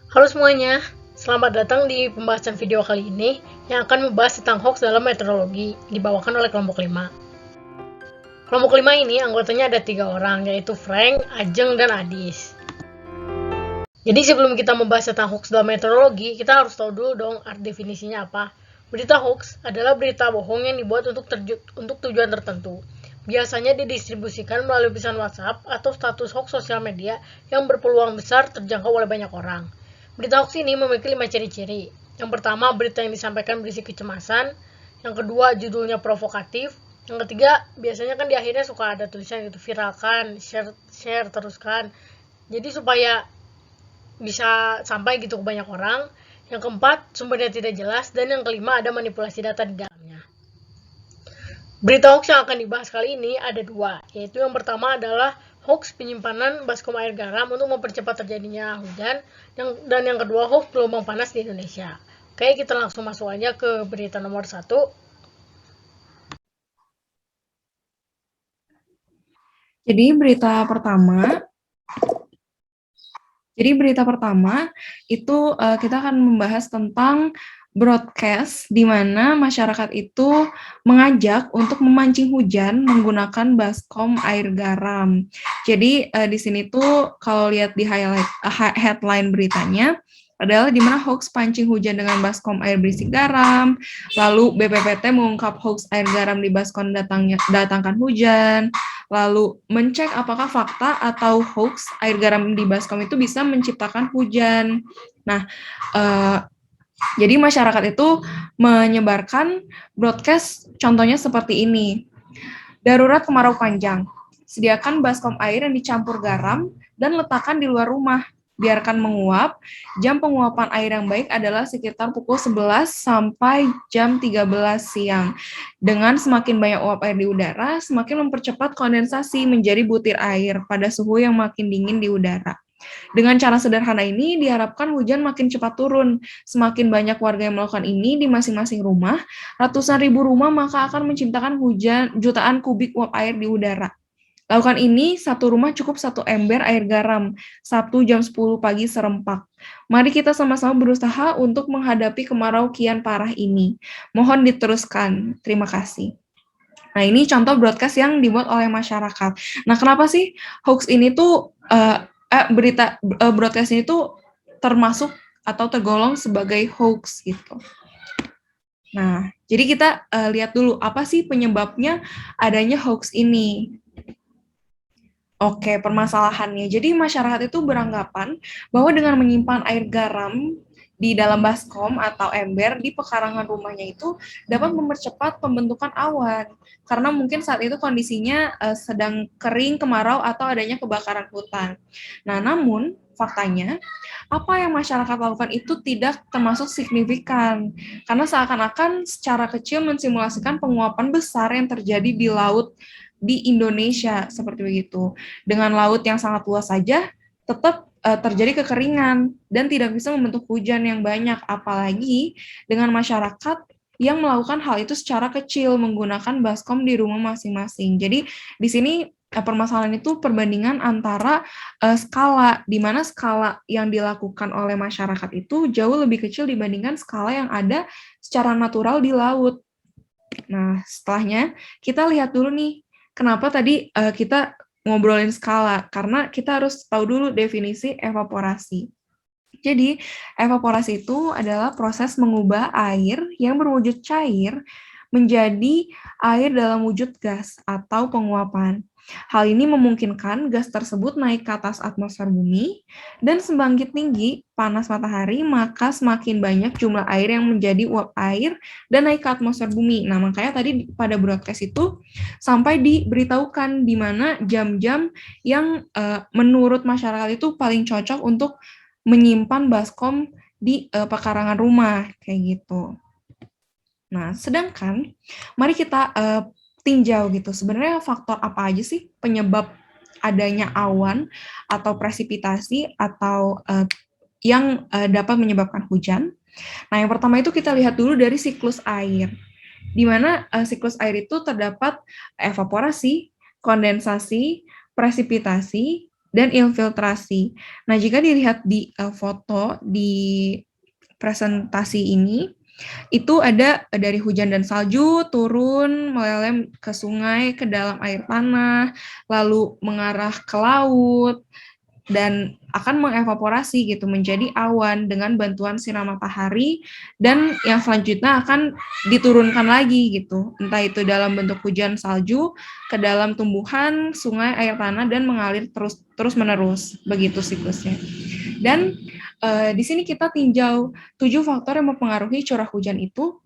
Halo semuanya, selamat datang di pembahasan video kali ini yang akan membahas tentang hoax dalam meteorologi dibawakan oleh kelompok 5. Kelompok 5 ini anggotanya ada 3 orang, yaitu Frank, Ajeng, dan Adis. Jadi sebelum kita membahas tentang hoax dalam meteorologi, kita harus tahu dulu dong definisinya apa. Berita hoax adalah berita bohong yang dibuat untuk tujuan tertentu. Biasanya didistribusikan melalui pesan WhatsApp atau status hoax sosial media yang berpeluang besar terjangkau oleh banyak orang. Berita hoax ini memiliki 5 ciri-ciri. Yang pertama, berita yang disampaikan berisi kecemasan. Yang kedua, judulnya provokatif. Yang ketiga, biasanya kan di akhirnya suka ada tulisan gitu, viralkan, share, teruskan. Jadi supaya bisa sampai gitu ke banyak orang. Yang keempat, sumbernya tidak jelas. Dan yang kelima, ada manipulasi data di dalamnya. Berita hoax yang akan dibahas kali ini ada dua, yaitu yang pertama adalah hoax penyimpanan baskom air garam untuk mempercepat terjadinya hujan, dan yang kedua hoax gelombang panas di Indonesia. Oke, kita langsung masuk aja ke berita nomor 1. Jadi berita pertama itu kita akan membahas tentang broadcast di mana masyarakat itu mengajak untuk memancing hujan menggunakan baskom air garam. Jadi di sini tuh kalau lihat di headline beritanya adalah di mana hoax pancing hujan dengan baskom air berisi garam, lalu BPPT mengungkap hoax air garam di baskom datangkan hujan, lalu mencek apakah fakta atau hoax air garam di baskom itu bisa menciptakan hujan. Nah, jadi masyarakat itu menyebarkan broadcast contohnya seperti ini. Darurat kemarau panjang. Sediakan baskom air yang dicampur garam dan letakkan di luar rumah. Biarkan menguap. Jam penguapan air yang baik adalah sekitar pukul 11 sampai jam 13 siang. Dengan semakin banyak uap air di udara, semakin mempercepat kondensasi menjadi butir air pada suhu yang makin dingin di udara. Dengan cara sederhana ini, diharapkan hujan makin cepat turun. Semakin banyak warga yang melakukan ini di masing-masing rumah, ratusan ribu rumah maka akan menciptakan hujan jutaan kubik uap air di udara. Lakukan ini, satu rumah cukup 1 ember air garam, Sabtu jam 10 pagi serempak. Mari kita sama-sama berusaha untuk menghadapi kemarau kian parah ini. Mohon diteruskan. Terima kasih. Nah, ini contoh broadcast yang dibuat oleh masyarakat. Nah, kenapa sih hoax ini tuh broadcast ini tuh termasuk atau tergolong sebagai hoax gitu. Nah, jadi kita lihat dulu apa sih penyebabnya adanya hoax ini. Oke, permasalahannya. Jadi masyarakat itu beranggapan bahwa dengan menyimpan air garam di dalam baskom atau ember di pekarangan rumahnya itu dapat mempercepat pembentukan awan. Karena mungkin saat itu kondisinya sedang kering, kemarau, atau adanya kebakaran hutan. Nah, namun faktanya apa yang masyarakat lakukan itu tidak termasuk signifikan. Karena seakan-akan secara kecil mensimulasikan penguapan besar yang terjadi di laut di Indonesia seperti begitu. Dengan laut yang sangat luas saja tetap terjadi kekeringan dan tidak bisa membentuk hujan yang banyak, apalagi dengan masyarakat yang melakukan hal itu secara kecil menggunakan baskom di rumah masing-masing. Jadi di sini permasalahan itu perbandingan antara skala, di mana skala yang dilakukan oleh masyarakat itu jauh lebih kecil dibandingkan skala yang ada secara natural di laut. Nah, setelahnya kita lihat dulu nih, kenapa tadi kita ngobrolin skala, karena kita harus tahu dulu definisi evaporasi. Jadi, evaporasi itu adalah proses mengubah air yang berwujud cair menjadi air dalam wujud gas atau penguapan. Hal ini memungkinkan gas tersebut naik ke atas atmosfer bumi, dan semakin tinggi panas matahari, maka semakin banyak jumlah air yang menjadi uap air dan naik ke atmosfer bumi. Nah, makanya tadi pada broadcast itu sampai diberitahukan di mana jam-jam yang menurut masyarakat itu paling cocok untuk menyimpan baskom di pekarangan rumah, kayak gitu. Nah, sedangkan mari kita tinjau gitu, sebenarnya faktor apa aja sih penyebab adanya awan atau presipitasi atau yang dapat menyebabkan hujan. Nah, yang pertama itu kita lihat dulu dari siklus air, di mana siklus air itu terdapat evaporasi, kondensasi, presipitasi, dan infiltrasi. Nah, jika dilihat di foto di presentasi ini, itu ada dari hujan dan salju turun meleleh ke sungai, ke dalam air tanah, lalu mengarah ke laut, dan akan mengevaporasi gitu menjadi awan dengan bantuan sinar matahari, dan yang selanjutnya akan diturunkan lagi gitu, entah itu dalam bentuk hujan salju ke dalam tumbuhan, sungai, air tanah, dan mengalir terus menerus, begitu siklusnya. Dan di sini kita tinjau 7 faktor yang mempengaruhi curah hujan itu,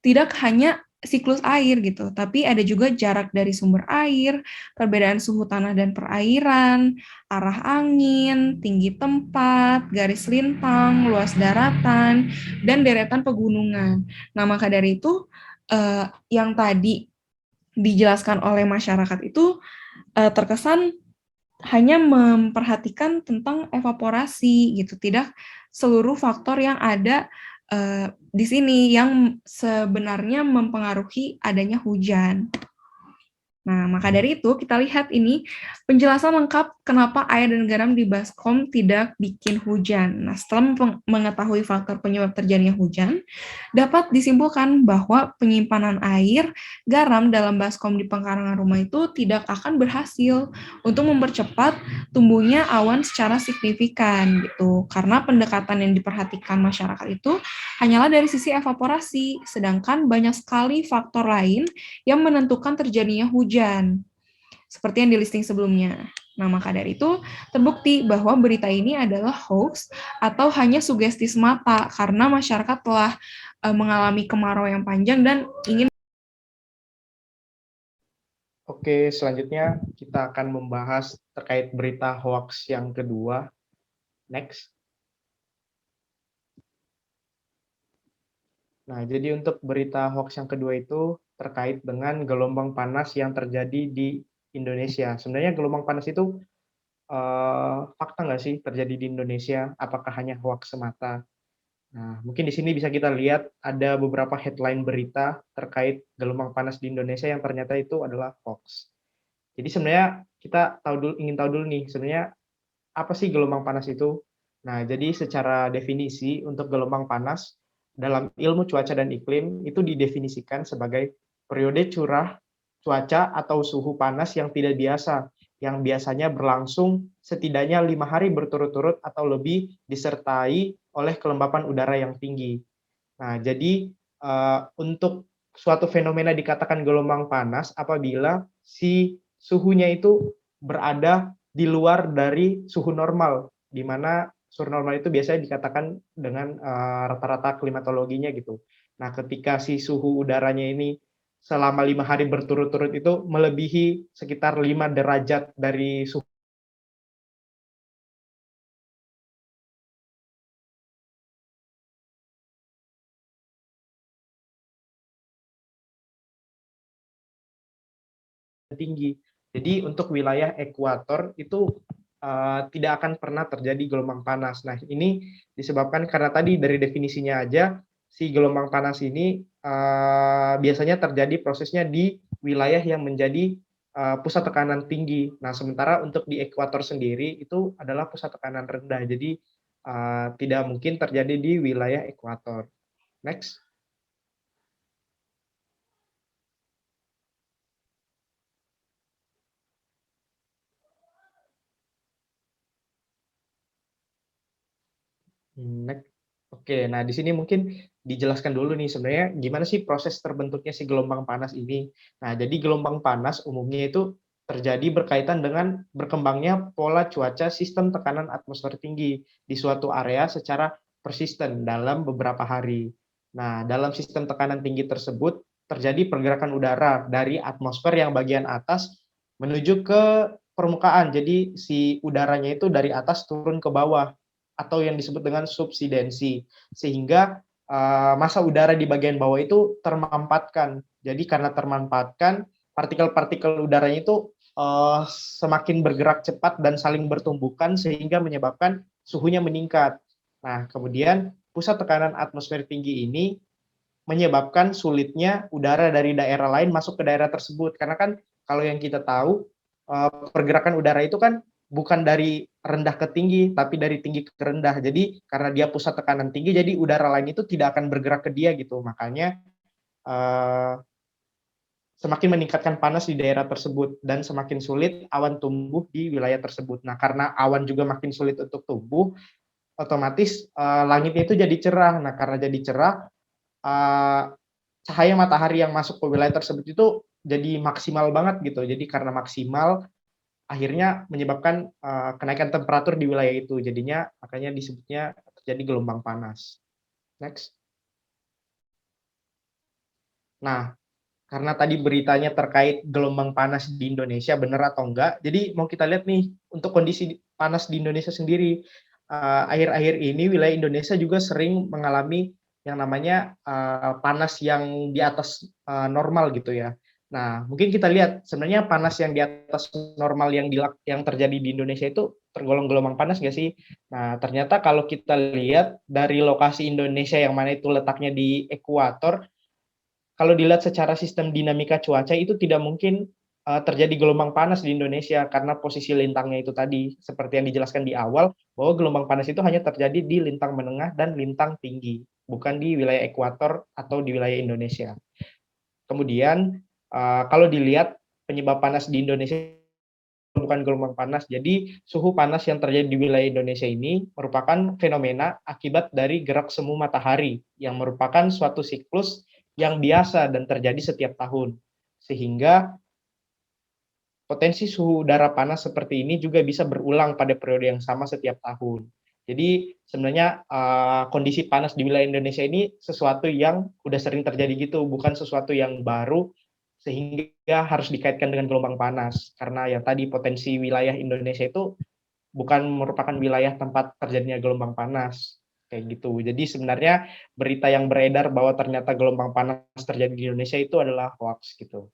tidak hanya siklus air gitu, tapi ada juga jarak dari sumber air, perbedaan suhu tanah dan perairan, arah angin, tinggi tempat, garis lintang, luas daratan, dan deretan pegunungan. Nah, maka dari itu yang tadi dijelaskan oleh masyarakat itu terkesan hanya memperhatikan tentang evaporasi gitu, tidak seluruh faktor yang ada di sini yang sebenarnya mempengaruhi adanya hujan. Nah, maka dari itu kita lihat ini penjelasan lengkap kenapa air dan garam di baskom tidak bikin hujan. Nah, setelah mengetahui faktor penyebab terjadinya hujan, dapat disimpulkan bahwa penyimpanan air, garam dalam baskom di pekarangan rumah itu tidak akan berhasil untuk mempercepat tumbuhnya awan secara signifikan gitu. Karena pendekatan yang diperhatikan masyarakat itu hanyalah dari sisi evaporasi, sedangkan banyak sekali faktor lain yang menentukan terjadinya hujan, seperti yang di listing sebelumnya. Nah, maka dari itu terbukti bahwa berita ini adalah hoax atau hanya sugesti semata karena masyarakat telah mengalami kemarau yang panjang dan ingin. Oke, selanjutnya kita akan membahas terkait berita hoax yang kedua. Next. Nah, jadi untuk berita hoax yang kedua itu terkait dengan gelombang panas yang terjadi di Indonesia. Sebenarnya gelombang panas itu fakta nggak sih terjadi di Indonesia? Apakah hanya hoax semata? Nah, mungkin di sini bisa kita lihat ada beberapa headline berita terkait gelombang panas di Indonesia yang ternyata itu adalah hoax. Jadi sebenarnya kita ingin tahu dulu nih, sebenarnya apa sih gelombang panas itu? Nah, jadi secara definisi untuk gelombang panas dalam ilmu cuaca dan iklim itu didefinisikan sebagai periode curah cuaca atau suhu panas yang tidak biasa, yang biasanya berlangsung setidaknya 5 hari berturut-turut atau lebih disertai oleh kelembapan udara yang tinggi. Nah, jadi untuk suatu fenomena dikatakan gelombang panas apabila si suhunya itu berada di luar dari suhu normal, di mana suhu normal itu biasanya dikatakan dengan rata-rata klimatologinya gitu. Nah, ketika si suhu udaranya ini selama 5 hari berturut-turut itu melebihi sekitar 5 derajat dari suhu tinggi. Jadi untuk wilayah ekuator itu tidak akan pernah terjadi gelombang panas. Nah, ini disebabkan karena tadi dari definisinya aja, si gelombang panas ini biasanya terjadi prosesnya di wilayah yang menjadi pusat tekanan tinggi. Nah, sementara untuk di ekuator sendiri itu adalah pusat tekanan rendah. Jadi tidak mungkin terjadi di wilayah ekuator. Next. Next. Oke, nah di sini mungkin dijelaskan dulu nih sebenarnya gimana sih proses terbentuknya si gelombang panas ini. Nah, jadi gelombang panas umumnya itu terjadi berkaitan dengan berkembangnya pola cuaca sistem tekanan atmosfer tinggi di suatu area secara persisten dalam beberapa hari. Nah, dalam sistem tekanan tinggi tersebut terjadi pergerakan udara dari atmosfer yang bagian atas menuju ke permukaan. Jadi si udaranya itu dari atas turun ke bawah atau yang disebut dengan subsidensi, sehingga massa udara di bagian bawah itu termampatkan. Jadi karena termampatkan, partikel-partikel udaranya itu semakin bergerak cepat dan saling bertumbukan sehingga menyebabkan suhunya meningkat. Nah, kemudian pusat tekanan atmosfer tinggi ini menyebabkan sulitnya udara dari daerah lain masuk ke daerah tersebut. Karena kan kalau yang kita tahu pergerakan udara itu kan bukan dari rendah ke tinggi, tapi dari tinggi ke rendah. Jadi karena dia pusat tekanan tinggi, jadi udara lain itu tidak akan bergerak ke dia gitu. Makanya eh, semakin meningkatkan panas di daerah tersebut dan semakin sulit awan tumbuh di wilayah tersebut. Nah, karena awan juga makin sulit untuk tumbuh, otomatis langitnya itu jadi cerah. Nah, karena jadi cerah, eh, cahaya matahari yang masuk ke wilayah tersebut itu jadi maksimal banget gitu. Jadi karena maksimal, akhirnya menyebabkan kenaikan temperatur di wilayah itu. Jadinya makanya disebutnya terjadi gelombang panas. Next. Nah, karena tadi beritanya terkait gelombang panas di Indonesia, benar atau enggak. Jadi mau kita lihat nih, untuk kondisi panas di Indonesia sendiri. Akhir-akhir ini wilayah Indonesia juga sering mengalami yang namanya panas yang di atas normal gitu ya. Nah, mungkin kita lihat sebenarnya panas yang di atas normal yang terjadi di Indonesia itu tergolong gelombang panas nggak sih? Nah, ternyata kalau kita lihat dari lokasi Indonesia yang mana itu letaknya di ekuator, kalau dilihat secara sistem dinamika cuaca itu tidak mungkin terjadi gelombang panas di Indonesia karena posisi lintangnya itu tadi seperti yang dijelaskan di awal bahwa gelombang panas itu hanya terjadi di lintang menengah dan lintang tinggi, bukan di wilayah ekuator atau di wilayah Indonesia. Kemudian kalau dilihat penyebab panas di Indonesia bukan gelombang panas. Jadi suhu panas yang terjadi di wilayah Indonesia ini merupakan fenomena akibat dari gerak semu matahari yang merupakan suatu siklus yang biasa dan terjadi setiap tahun. Sehingga potensi suhu udara panas seperti ini juga bisa berulang pada periode yang sama setiap tahun. Jadi sebenarnya kondisi panas di wilayah Indonesia ini sesuatu yang udah sering terjadi gitu, bukan sesuatu yang baru sehingga harus dikaitkan dengan gelombang panas. Karena yang tadi potensi wilayah Indonesia itu bukan merupakan wilayah tempat terjadinya gelombang panas kayak gitu. Jadi sebenarnya berita yang beredar bahwa ternyata gelombang panas terjadi di Indonesia itu adalah hoax gitu.